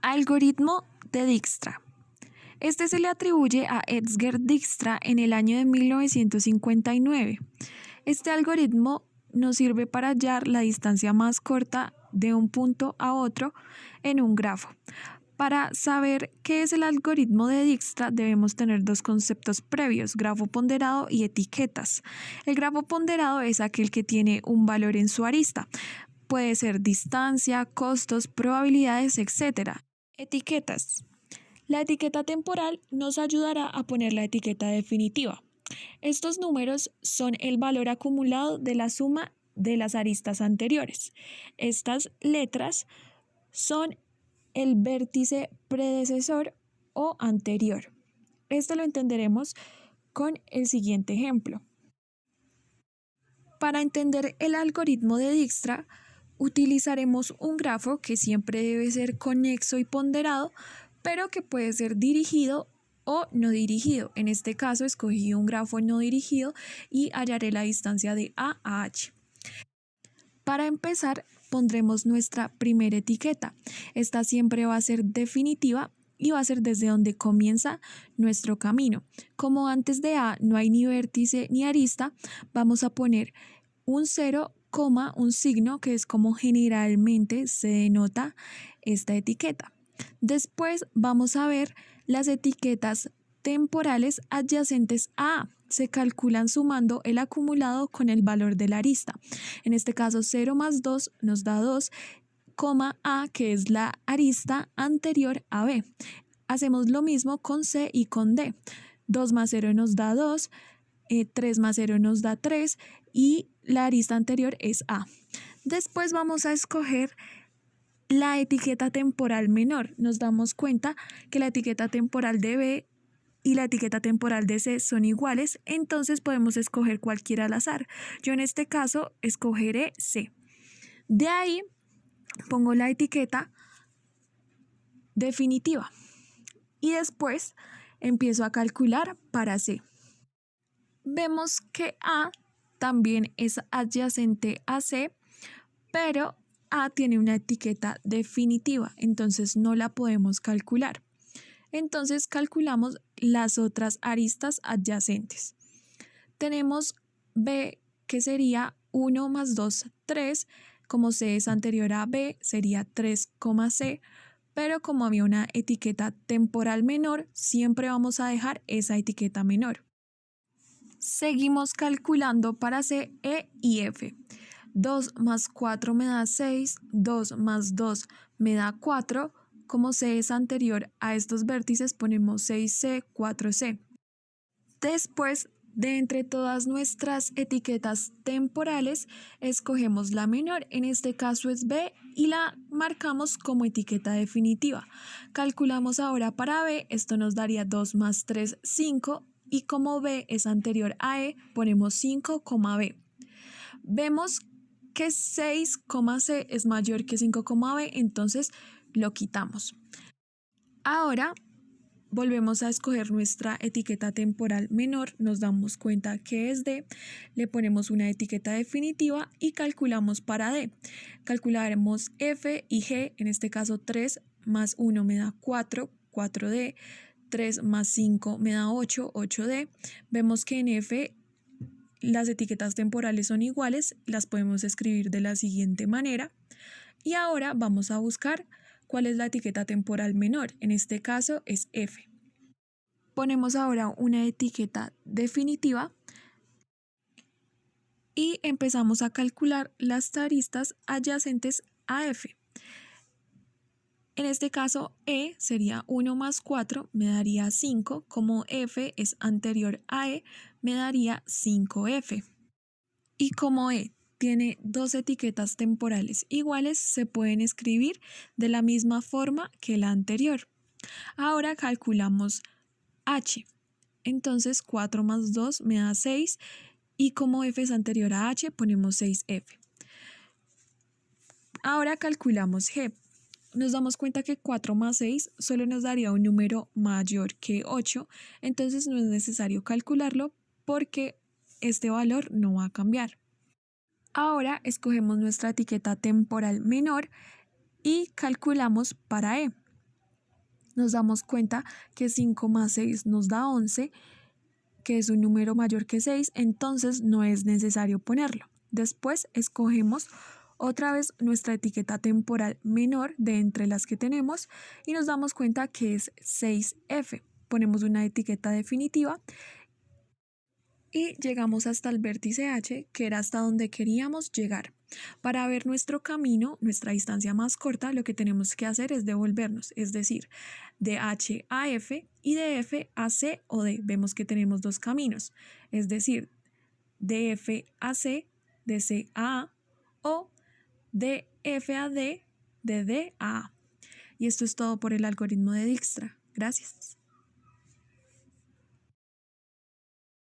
Algoritmo de Dijkstra. Este se le atribuye a Edsger Dijkstra en el año de 1959. Este algoritmo nos sirve para hallar la distancia más corta de un punto a otro en un grafo. Para saber qué es el algoritmo de Dijkstra debemos tener dos conceptos previos, grafo ponderado y etiquetas. El grafo ponderado es aquel que tiene un valor en su arista. Puede ser distancia, costos, probabilidades, etc. Etiquetas. La etiqueta temporal nos ayudará a poner la etiqueta definitiva. Estos números son el valor acumulado de la suma de las aristas anteriores. Estas letras son el vértice predecesor o anterior. Esto lo entenderemos con el siguiente ejemplo. Para entender el algoritmo de Dijkstra, utilizaremos un grafo que siempre debe ser conexo y ponderado, pero que puede ser dirigido o no dirigido. En este caso escogí un grafo no dirigido y hallaré la distancia de A a H. Para empezar, pondremos nuestra primera etiqueta. Esta siempre va a ser definitiva y va a ser desde donde comienza nuestro camino. Como antes de A no hay ni vértice ni arista, vamos a poner un 0, un signo que es como generalmente se denota esta etiqueta. Después vamos a ver las etiquetas temporales adyacentes a A. Se calculan sumando el acumulado con el valor de la arista. En este caso 0 más 2 nos da 2, A que es la arista anterior a B. Hacemos lo mismo con C y con D. 2 más 0 nos da 2, 3 más 0 nos da 3 y la arista anterior es A. Después vamos a escoger la etiqueta temporal menor. Nos damos cuenta que la etiqueta temporal de B y la etiqueta temporal de C son iguales, entonces podemos escoger cualquiera al azar. Yo en este caso escogeré C. De ahí pongo la etiqueta definitiva y después empiezo a calcular para C. Vemos que A también es adyacente a C, pero A tiene una etiqueta definitiva, entonces no la podemos calcular. Entonces calculamos las otras aristas adyacentes. Tenemos B que sería 1 más 2, 3. Como C es anterior a B, sería 3, C. Pero como había una etiqueta temporal menor, siempre vamos a dejar esa etiqueta menor. Seguimos calculando para C, E y F. 2 más 4 me da 6, 2 más 2 me da 4. Como C es anterior a estos vértices, ponemos 6C, 4C. Después, de entre todas nuestras etiquetas temporales, escogemos la menor, en este caso es B, y la marcamos como etiqueta definitiva. Calculamos ahora para B, esto nos daría 2 más 3, 5, y como B es anterior a E, ponemos 5, B. Vemos que 6, C es mayor que 5, B, entonces lo quitamos. Ahora volvemos a escoger nuestra etiqueta temporal menor, nos damos cuenta que es D, le ponemos una etiqueta definitiva y calculamos para D. Calcularemos F y G, en este caso 3 más 1 me da 4, 4D, 3 más 5 me da 8, 8D. Vemos que en F las etiquetas temporales son iguales, las podemos escribir de la siguiente manera. Y ahora vamos a buscar cuál es la etiqueta temporal menor, en este caso es F. Ponemos ahora una etiqueta definitiva y empezamos a calcular las aristas adyacentes a F. En este caso E sería 1 más 4, me daría 5, como F es anterior a E, me daría 5F. Y como E tiene dos etiquetas temporales iguales, se pueden escribir de la misma forma que la anterior. Ahora calculamos H. Entonces 4 más 2 me da 6 y como F es anterior a H, ponemos 6F. Ahora calculamos G. Nos damos cuenta que 4 más 6 solo nos daría un número mayor que 8, entonces no es necesario calcularlo porque este valor no va a cambiar. Ahora escogemos nuestra etiqueta temporal menor y calculamos para E. nos damos cuenta que 5 más 6 nos da 11, que es un número mayor que 6, entonces no es necesario ponerlo. Después escogemos otra vez nuestra etiqueta temporal menor de entre las que tenemos y nos damos cuenta que es 6F. Ponemos una etiqueta definitiva y llegamos hasta el vértice H, que era hasta donde queríamos llegar. Para ver nuestro camino, nuestra distancia más corta, lo que tenemos que hacer es devolvernos, es decir, de H a F y de F a C o D. Vemos que tenemos dos caminos, es decir, de F a C, de C a A o de F a D, de D a A. Y esto es todo por el algoritmo de Dijkstra. Gracias.